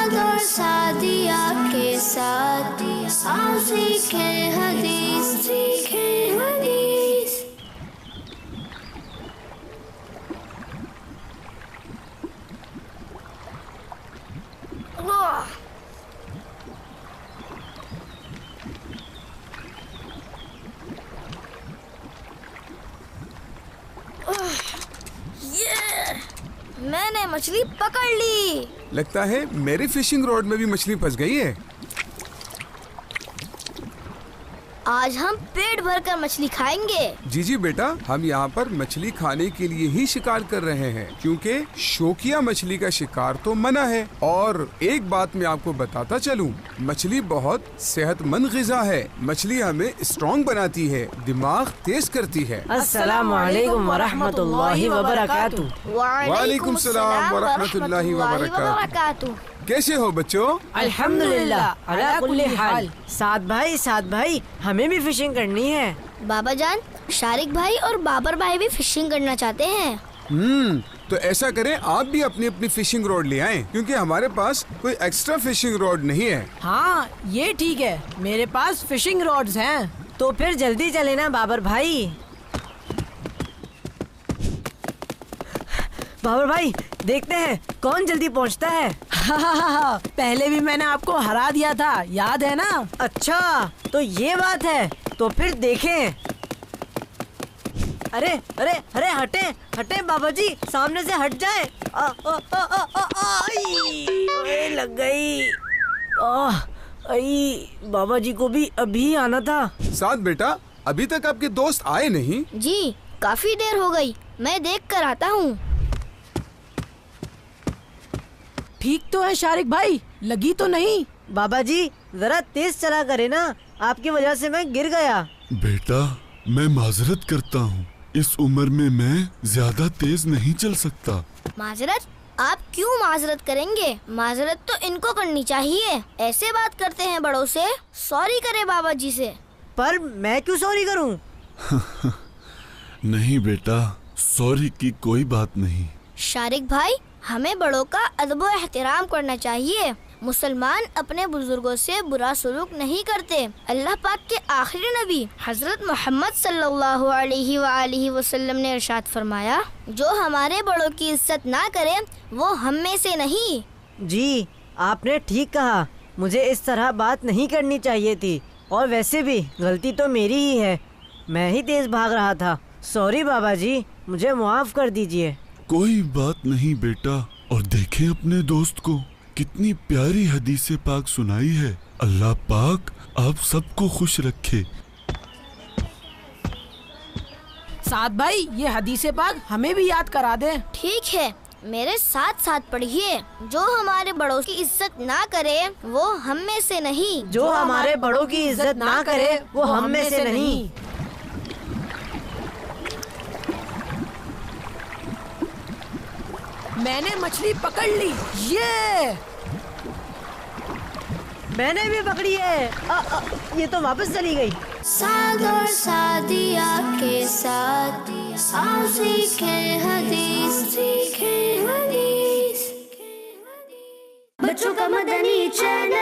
साद और सादिया के साथ आओ सीखे हदीस, सीखे हदीस। मैंने मछली पकड़ ली। लगता है मेरी फिशिंग रॉड में भी मछली फंस गई है। आज हम पेट भरकर मछली खाएंगे। जी जी बेटा, हम यहाँ पर मछली खाने के लिए ही शिकार कर रहे हैं, क्योंकि शौकिया मछली का शिकार तो मना है। और एक बात मैं आपको बताता चलूं, मछली बहुत सेहतमंद ग़िज़ा है। मछली हमें स्ट्रॉन्ग बनाती है, दिमाग तेज करती है। अस्सलामु अलैकुम वरहमतुल्लाहि वबरकातुहू। वालेकुम सलाम वरहमतुल्लाहि वबरकातुहू। कैसे हो बच्चों? अल्हम्दुलिल्लाह अला कुल्ली हाल। साद भाई हमें भी फिशिंग करनी है। बाबा जान, शारिक भाई और बाबर भाई भी फिशिंग करना चाहते हैं। तो ऐसा करें, आप भी अपनी अपनी फिशिंग रॉड ले आएं, क्योंकि हमारे पास कोई एक्स्ट्रा फिशिंग रॉड नहीं है। हाँ ये ठीक है, मेरे पास फिशिंग रॉड्स हैं। तो फिर जल्दी चले ना बाबर भाई। बाबर भाई, देखते हैं कौन जल्दी पहुंचता है। हाँ, पहले भी मैंने आपको हरा दिया था, याद है ना? अच्छा तो ये बात है, तो फिर देखें। अरे अरे अरे हटे बाबा जी, सामने से हट जाए। लग गई। बाबा जी को भी अभी आना था। साथ बेटा, अभी तक आपके दोस्त आए नहीं? जी काफी देर हो गई, मैं देख कर आता हूँ। ठीक तो है शारिक भाई, लगी तो नहीं? बाबा जी जरा तेज चला करे ना, आपकी वजह से मैं गिर गया। बेटा मैं माजरत करता हूँ, इस उम्र में मैं ज्यादा तेज नहीं चल सकता। माजरत? आप क्यों माजरत करेंगे? माजरत तो इनको करनी चाहिए, ऐसे बात करते हैं बड़ों से। सॉरी करे बाबा जी से। पर मैं क्यों सॉरी करूँ? नहीं बेटा, सॉरी की कोई बात नहीं। शारिक भाई, हमें बड़ों का अदब व एहतराम करना चाहिए। मुसलमान अपने बुजुर्गों से बुरा सलूक नहीं करते। अल्लाह पाक के आखिरी नबी हजरत मोहम्मद सल्लल्लाहु अलैहि वसल्लम ने इरशाद फरमाया, जो हमारे बड़ों की इज्जत ना करे वो हम में से नहीं। जी आपने ठीक कहा, मुझे इस तरह बात नहीं करनी चाहिए थी। और वैसे भी गलती तो मेरी ही है, मैं ही तेज भाग रहा था। सॉरी बाबा जी, मुझे माफ कर दीजिए। कोई बात नहीं बेटा। और देखें अपने दोस्त को, कितनी प्यारी हदीसे पाक सुनाई है। अल्लाह पाक आप सबको खुश रखे। साद भाई, ये हदीसे पाक हमें भी याद करा दे। ठीक है, मेरे साथ साथ पढ़िए। जो हमारे बड़ों की इज्जत ना करे वो हम में से नहीं। जो हमारे बड़ों की इज्जत ना करे वो हम में से नहीं। मैंने मछली पकड़ ली। ये मैंने भी पकड़ी है। ये तो वापस चली गई। साद और सादिया के साथ आओ सीखे हदीस, सीखे हदीस। बच्चों का मदनी चैनल।